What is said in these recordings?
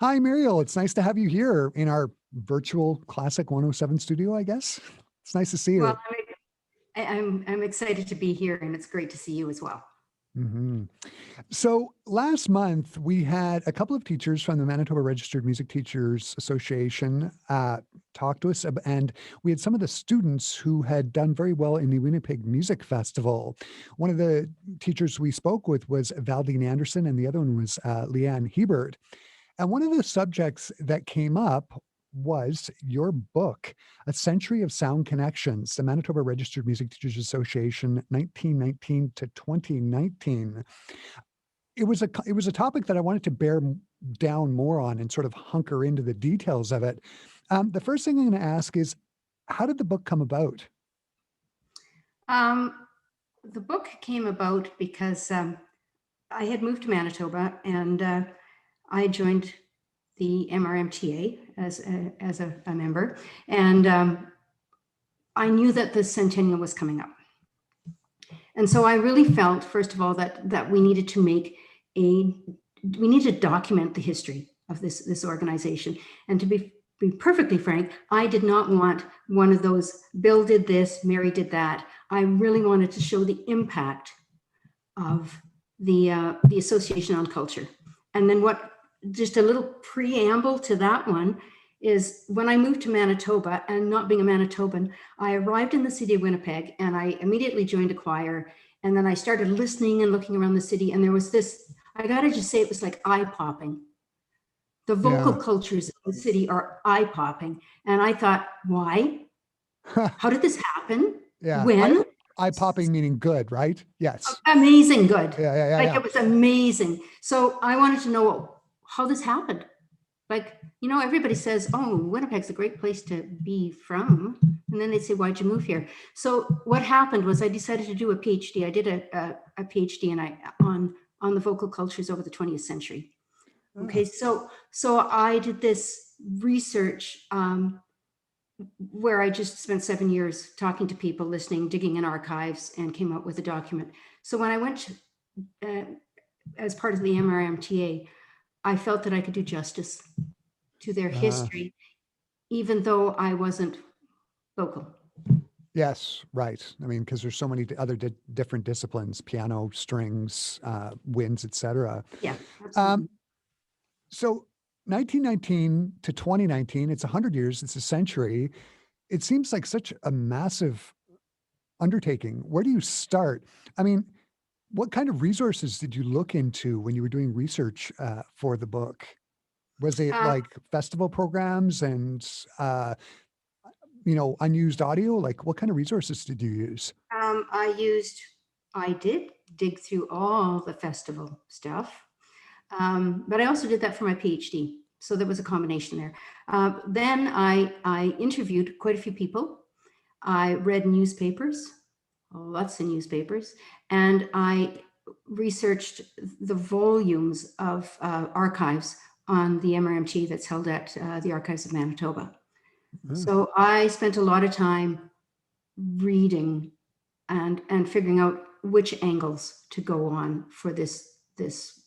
Hi, Muriel. It's nice to have you here in our virtual Classic 107 studio, I guess. It's nice to see Well, you. I'm excited to be here, and it's great to see you as well. hmm So last month, we had a couple of teachers from the Manitoba Registered Music Teachers Association talk to us, and we had some of the students who had done very well in the Winnipeg Music Festival. One of the teachers we spoke with was Valdine Anderson, and the other one was Leanne Hebert. And one of the subjects that came up was your book, A Century of Sound Connections, the Manitoba Registered Music Teachers Association, 1919 to 2019. It was a topic that I wanted to bear down more on and sort of hunker into the details of it. The first thing I'm going to ask is, how did the book come about? Um, the book came about because I had moved to Manitoba, and I joined the MRMTA as a member, and I knew that the centennial was coming up. And so I really felt, first of all, that we needed to we need to document the history of this organization. And to be perfectly frank, I did not want one of those Bill did this, Mary did that. I really wanted to show the impact of the association on culture. And then just a little preamble to that one is when I moved to Manitoba, and not being a Manitoban, I arrived in the city of Winnipeg, and I immediately joined a choir. And then I started listening and looking around the city, and there was this, I gotta just say, it was like eye-popping. The vocal Yeah. cultures of the city are eye-popping. And I thought, why? How did this happen? Yeah. When? Eye-popping meaning good, right? Yes. Amazing good. Yeah, yeah, yeah, Like, yeah. it was amazing. So I wanted to know how this happened. Like, everybody says, oh, Winnipeg's a great place to be from. And then they say, why'd you move here? So what happened was I decided to do a PhD. I did a PhD on the vocal cultures over the 20th century. Okay, so I did this research where I just spent 7 years talking to people, listening, digging in archives, and came up with a document. So when I went as part of the MRMTA, I felt that I could do justice to their history, even though I wasn't vocal. Yes, right. I mean, because there's so many other different disciplines, piano, strings, winds, etc. Yeah, Um, absolutely. so 1919 to 2019, it's 100 years, it's a century. It seems like such a massive undertaking. Where do you start? I mean, what kind of resources did you look into when you were doing research for the book? Was it Um, like festival programs and unused audio? Like, what kind of resources did you use? I did dig through all the festival stuff, but I also did that for my PhD. So there was a combination there. Then I interviewed quite a few people. I read newspapers, lots of newspapers, and I researched the volumes of archives on the MRMT that's held at the Archives of Manitoba. Oh, So I spent a lot of time reading and figuring out which angles to go on for this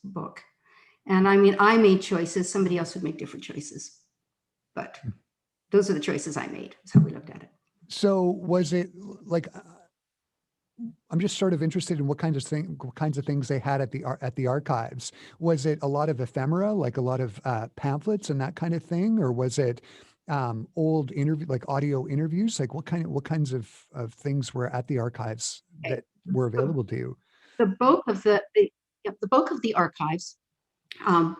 book. And I mean, I made choices. Somebody else would make different choices, but those are the choices I made. That's how we looked at it. so was it like I'm just sort of interested in what kinds of things they had at the archives. Was it a lot of ephemera, like a lot of pamphlets and that kind of thing, or was it old interview, like audio interviews? Like what kinds of things were at the archives Okay. that were The, available to you? the bulk of the bulk of the archives um,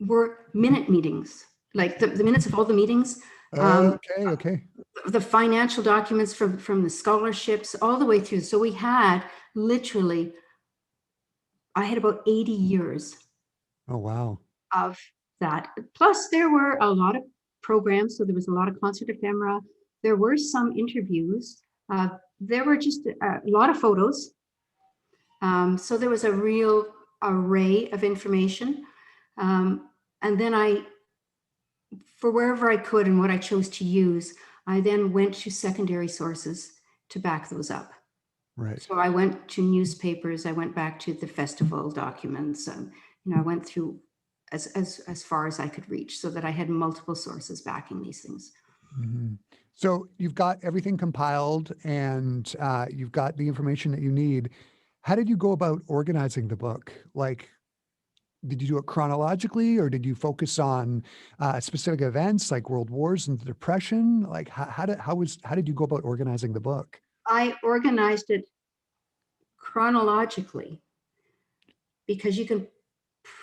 were minute meetings, like the minutes of all the meetings. Um, Okay, okay. the financial documents from the scholarships all the way through. So we had literally, I had about 80 years Oh wow. of that. Plus there were a lot of programs. So there was a lot of concert ephemera. There were some interviews. There were just a lot of photos. So there was a real array of information. And then for wherever I could and what I chose to use, I then went to secondary sources to back those up. Right. So I went to newspapers, I went back to the festival documents, I went through as far as I could reach, so that I had multiple sources backing these things. Mhm. So you've got everything compiled and you've got the information that you need. How did you go about organizing the book? Like, did you do it chronologically or did you focus on specific events like world wars and the depression? Like how did you go about organizing the book? I organized it chronologically because you can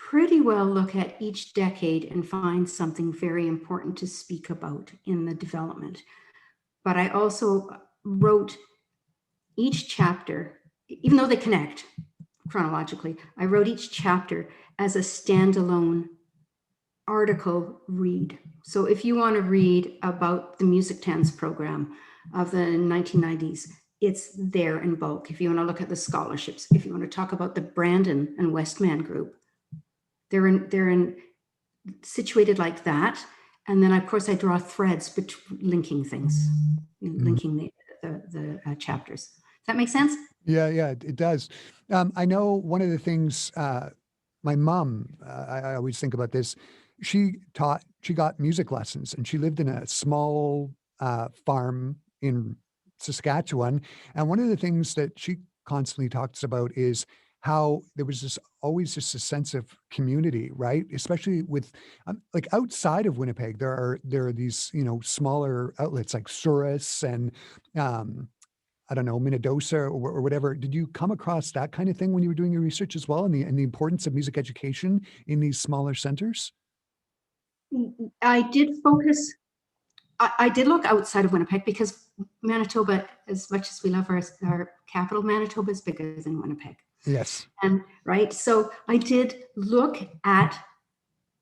pretty well look at each decade and find something very important to speak about in the development. But I also wrote each chapter, even though they connect chronologically, I wrote each chapter as a standalone article read. So if you want to read about the Music 10s program of the 1990s, it's there in bulk. If you want to look at the scholarships, if you want to talk about the Brandon and Westman group, they're situated like that. And then of course I draw threads linking things, Mhm. linking the chapters. Does that make sense? Yeah, yeah, it does. I know one of the things my mom, I always think about this. She got music lessons, and she lived in a small farm in Saskatchewan. And one of the things that she constantly talks about is how there was always just a sense of community, right? Especially with like outside of Winnipeg, there are these smaller outlets like Souris and um, I don't know, Minnedosa or whatever. Did you come across that kind of thing when you were doing your research as well, and the importance of music education in these smaller centers? I did focus, I did look outside of Winnipeg because Manitoba, as much as we love our capital, Manitoba is bigger than Winnipeg. Yes. And right, so I did look at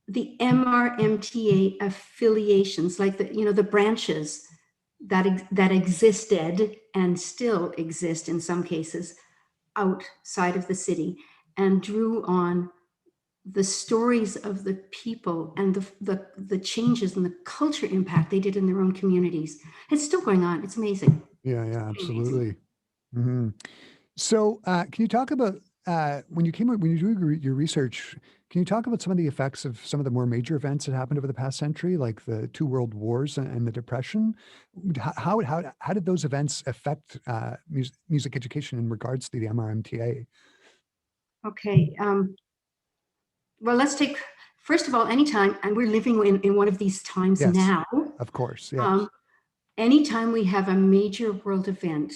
the MRMTA affiliations, like the branches that existed and still exist in some cases outside of the city, and drew on the stories of the people and the changes and the culture impact they did in their own communities. It's still going on. It's amazing. Yeah, yeah, Amazing. absolutely. Mhm. So, can you talk about when you do your research? Can you talk about some of the effects of some of the more major events that happened over the past century, like the two world wars and the depression? How did those events affect music education in regards to the MRMTA? Okay. Well, let's take, first of all, anytime, and we're living in one of these times Yes, now, of course. Yeah, um, anytime we have a major world event,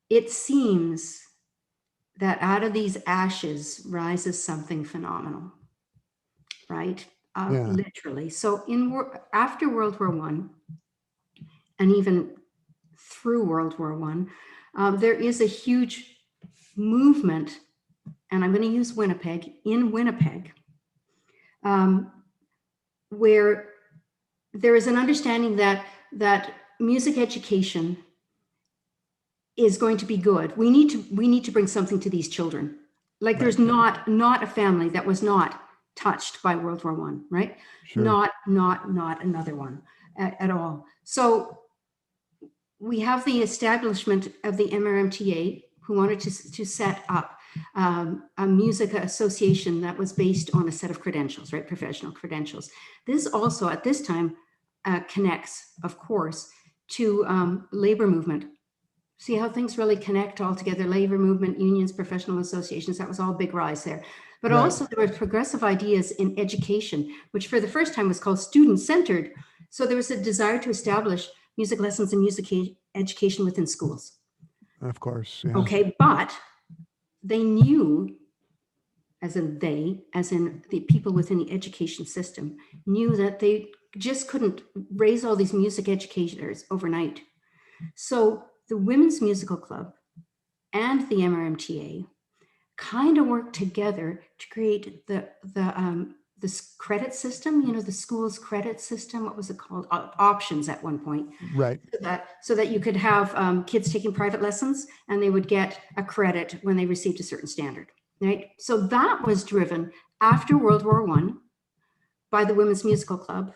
it seems that out of these ashes rises something phenomenal, right? yeah, Literally. So after World War One, and even through World War One, there is a huge movement, and I'm going to use Winnipeg, in Winnipeg, um, where there is an understanding that music education is going to be good. We need to bring something to these children. Like right. there's not a family that was not touched by World War One, right? Sure. Not another one at all. So we have the establishment of the MRMTA, who wanted to set up a music association that was based on a set of credentials, right? Professional credentials. This also at this time connects, of course, to labor movement. See how things really connect all together: labor movement, unions, professional associations. That was all big rise there. But Right. also there were progressive ideas in education, which for the first time was called student-centered. So there was a desire to establish music lessons and music education within schools. Of course. Yeah. Okay, but they knew, as in the people within the education system, knew that they just couldn't raise all these music educators overnight. So the Women's Musical Club and the MRMTA kind of work together to create this credit system. The school's credit system. What was it called? Options at one point, Right. so that you could have kids taking private lessons, and they would get a credit when they received a certain standard. Right. So that was driven after World War One by the Women's Musical Club,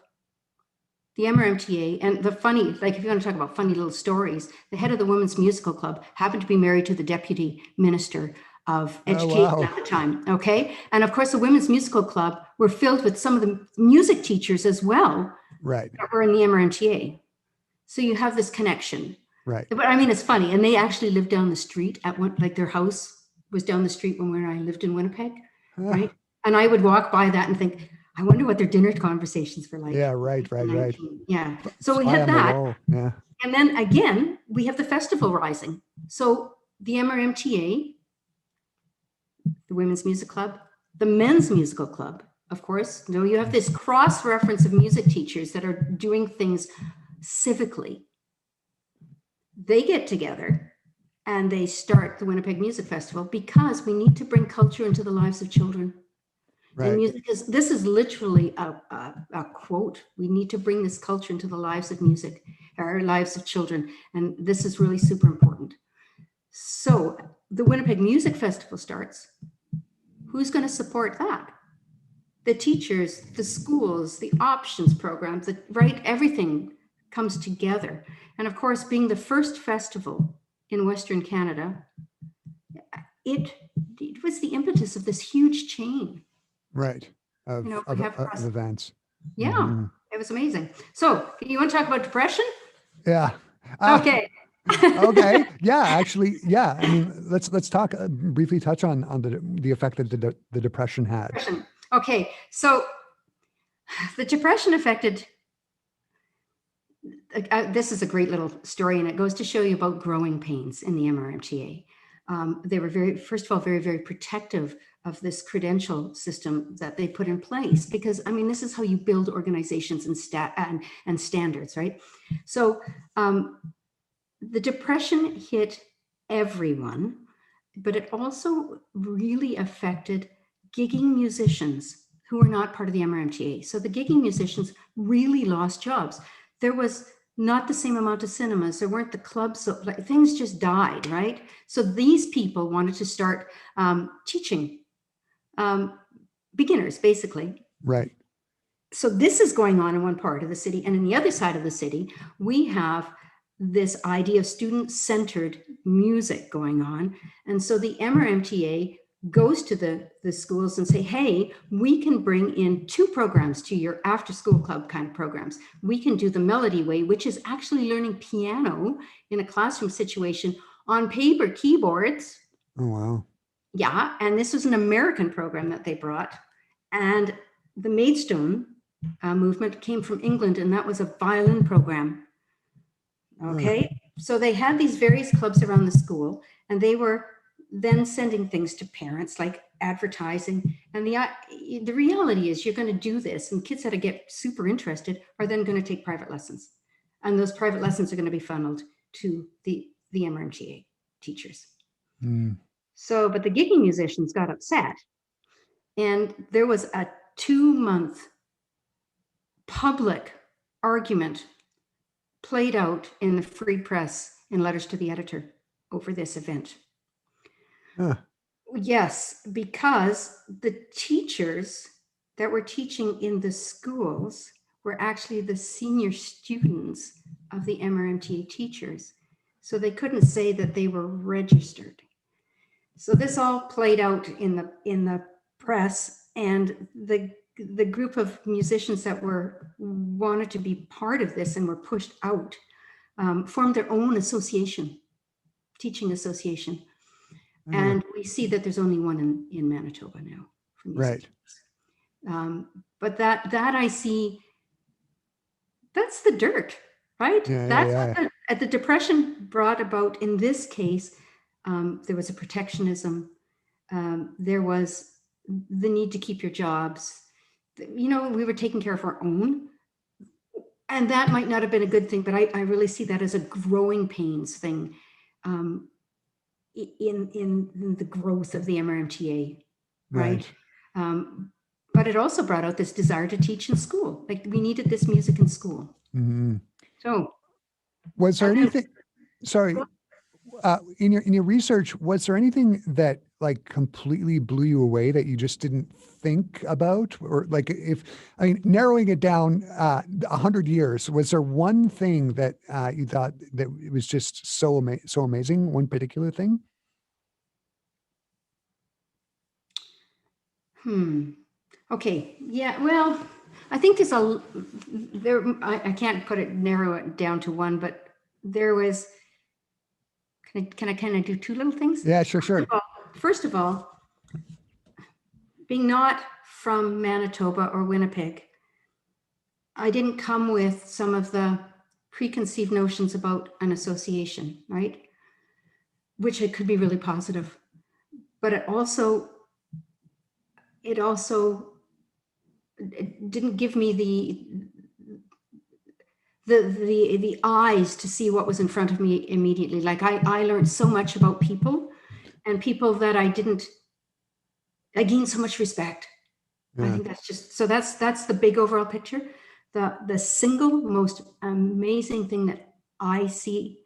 the MRMTA. And the funny, like if you want to talk about funny little stories, the head of the Women's Musical Club happened to be married to the deputy minister of Oh, education wow. at the time. Okay. And of course, the Women's Musical Club were filled with some of the music teachers as well Right. that were in the MRMTA. So you have this connection. Right. But I mean, it's funny. And they actually lived down the street at one, like their house was down the street when I lived in Winnipeg. Right. And I would walk by that and think, I wonder what their dinner conversations were like. Yeah. Right. Right. Right. Yeah. So we Fly had on the that. wall. Yeah. And then again, we have the festival rising. So the MRMTA, the Women's Music Club, the Men's Musical Club, of course. You know, you have this cross reference of music teachers that are doing things civically. They get together and they start the Winnipeg Music Festival because we need to bring culture into the lives of children. Right. And music is, this is literally a quote. We need to bring this culture into the lives of music, our lives of children. And this is really super important. So the Winnipeg Music Festival starts. Who's going to support that? The teachers, the schools, the options programs, right? Everything comes together. And of course, being the first festival in Western Canada, it was the impetus of this huge chain. Right. Of, You know, of, we have of events. Yeah, Mhm. it was amazing. So, you want to talk about depression? Yeah. Okay. Okay. Yeah. Actually, yeah. I mean, let's talk briefly touch on the effect that the depression had. Depression. Okay. So, the depression affected. This is a great little story, and it goes to show you about growing pains in the MRMTA. They were first of all, very, very protective of this credential system that they put in place, because I mean, this is how you build organizations and standards, right? So the depression hit everyone, but it also really affected gigging musicians who were not part of the MRMTA. So the gigging musicians really lost jobs. There was not the same amount of cinemas. There weren't the clubs. So like, things just died, right? So these people wanted to start teaching beginners, basically. Right. So this is going on in one part of the city. And in the other side of the city, we have this idea of student-centered music going on. And so the MRMTA goes to the schools and say, hey, we can bring in 2 programs to your after-school club kind of programs. We can do the Melody Way, which is actually learning piano in a classroom situation on paper keyboards. Oh, wow. Yeah, and this was an American program that they brought. And the Maidstone movement came from England, and that was a violin program. Okay, so they had these various clubs around the school, and they were then sending things to parents like advertising. And the reality is you're going to do this, and kids that get super interested are then going to take private lessons. And those private lessons are going to be funneled to the MRMTA teachers. So, but the gigging musicians got upset. And there was a 2-month public argument played out in the Free Press in letters to the editor over this event. Yes, because the teachers that were teaching in the schools were actually the senior students of the MRMTA teachers. So they couldn't say that they were registered. So this all played out in the press, and the group of musicians that wanted to be part of this and were pushed out formed their own association, teaching association. And we see that there's only one in Manitoba now for music. Right. But that I see, that's the dirt, right? That's what the depression brought about in this case. There was a protectionism. There was the need to keep your jobs. You know, we were taking care of our own. And that might not have been a good thing, but I really see that as a growing pains thing in the growth of the MRMTA, right? But it also brought out this desire to teach in school. Like we needed this music in school. So was there anything, sorry, in your research, was there anything that like completely blew you away that you just didn't think about? Or like narrowing it down 100 years, was there one thing that you thought that it was just so amazing, one particular thing? Hmm. Okay. Yeah. Well, I think there's a there. I can't narrow it down to one, but there was. Can I kind of do two little things? Yeah, sure, sure. First of all, being not from Manitoba or Winnipeg, I didn't come with some of the preconceived notions about an association, right? Which it could be really positive, but it also it didn't give me the eyes to see what was in front of me immediately. Like I learned so much about people, and people that I gained so much respect. I Yeah. think that's the big overall picture. The single most amazing thing that I see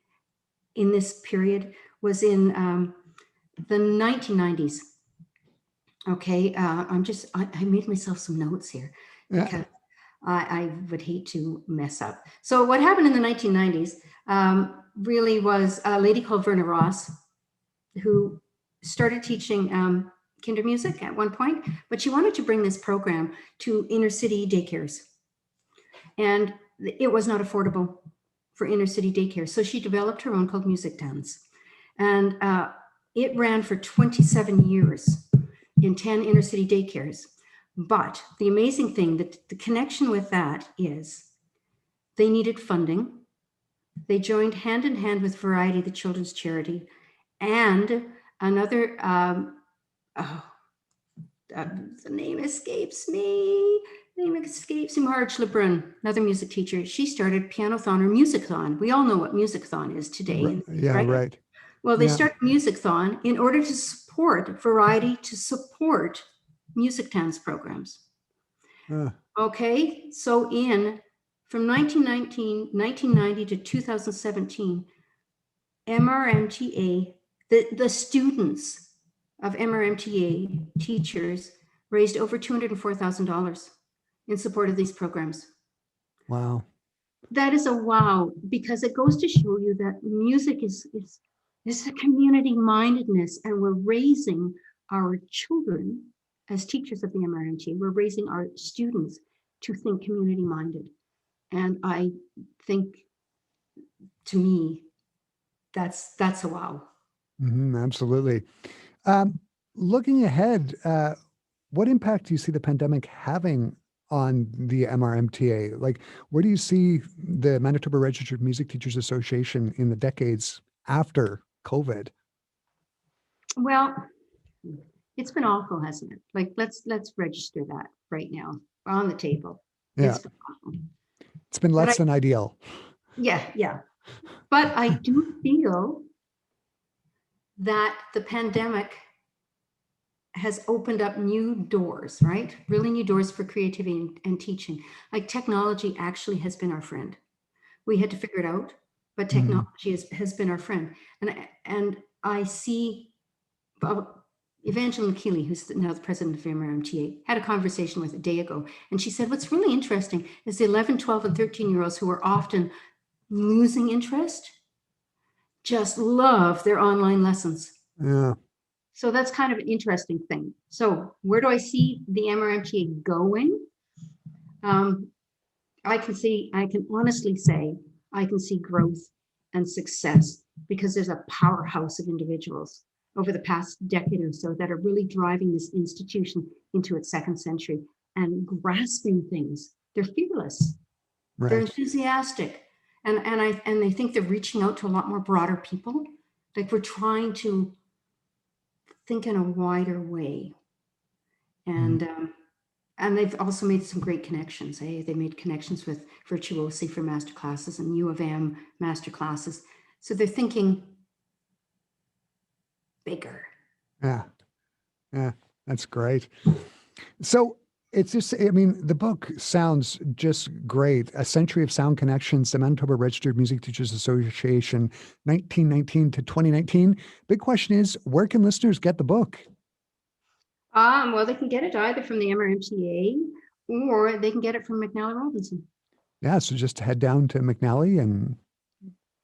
in this period was in the 1990s. Okay, I made myself some notes here Yeah. because I would hate to mess up. So what happened in the 1990s really was a lady called Verna Ross who started teaching kinder music at one point, but she wanted to bring this program to inner city daycares. And it was not affordable for inner city daycare. So she developed her own called Music Towns. And it ran for 27 years in 10 inner city daycares. But the amazing thing, that the connection with that is they needed funding. They joined hand in hand with Variety, the children's charity, and another, oh, the name escapes me. Marge Lebrun, another music teacher. She started Pianothon or Musicathon. We all know what Musicathon is today, Yeah, right? right. Well, they Yeah. started Musicathon in order to support Variety, to support Music Towns programs. Uh, Okay, so from 1990 to 2017, MRMTA, the students of MRMTA teachers raised over $204,000 in support of these programs. wow. That is a wow, because it goes to show you that music is a community mindedness, and we're raising our children as teachers of the MRMTA. We're raising our students to think community minded. And I think, to me, that's a wow. Absolutely. Um, Looking ahead, what impact do you see the pandemic having on the MRMTA? Like, where do you see the Manitoba Registered Music Teachers Association in the decades after COVID? Well, it's been awful, hasn't it? Like let's register that right now on the table. Yeah, It's been awful. it's been But less than ideal. yeah. But I do feel that the pandemic has opened up new doors, right? Really new doors for creativity and teaching. Like technology actually has been our friend. We had to figure it out, but Mhm. technology has been our friend. And I see Evangeline Keeley, who's now the president of MRMTA, had a conversation with a day ago. And she said, what's really interesting is the 11, 12, and 13-year-olds who are often losing interest just love their online lessons. Yeah. So that's kind of an interesting thing. So where do I see the MRMTA going? Um, I can honestly say, I can see growth and success because there's a powerhouse of individuals over the past decade or so that are really driving this institution into its second century and grasping things. They're fearless. They're Right. enthusiastic. And they think they're reaching out to a lot more broader people. Like we're trying to think in a wider way. Mhm. And they've also made some great connections. They made connections with Virtuosi for master classes and U of M master classes. So they're thinking bigger. Yeah. Yeah. That's great. So it's just, I mean, the book sounds just great. A Century of Sound Connections, the Manitoba Registered Music Teachers Association, 1919 to 2019. Big question is, where can listeners get the book? Well, they can get it either from the MRMTA or they can get it from McNally Robinson. Yeah, so just head down to McNally and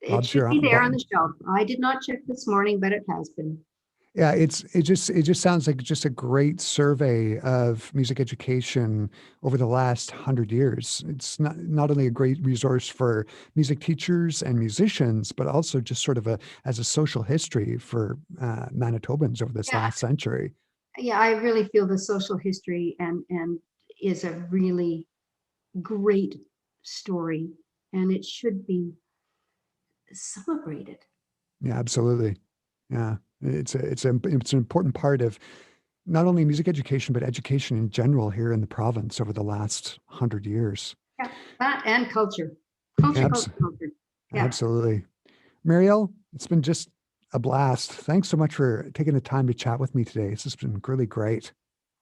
It Bob's should your be there on Bob. the shelf. I did not check this morning, but it has been. Yeah, it just sounds like just a great survey of music education over the last 100 years. It's not only a great resource for music teachers and musicians, but also just sort of a as a social history for Manitobans over this Yeah, last century. yeah, I really feel the social history and is a really great story, and it should be celebrated. Yeah, absolutely. Yeah, it's an important part of not only music education but education in general here in the province over the last 100 years. Yeah, that and culture, culture, Abs- culture, culture. Yeah. Absolutely. Marielle, it's been just a blast. Thanks so much for taking the time to chat with me today. This has been really great.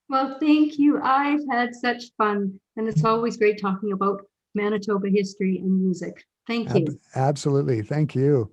Well, thank you. I've had such fun, and it's always great talking about Manitoba history and music. Thank you. Absolutely. Thank you.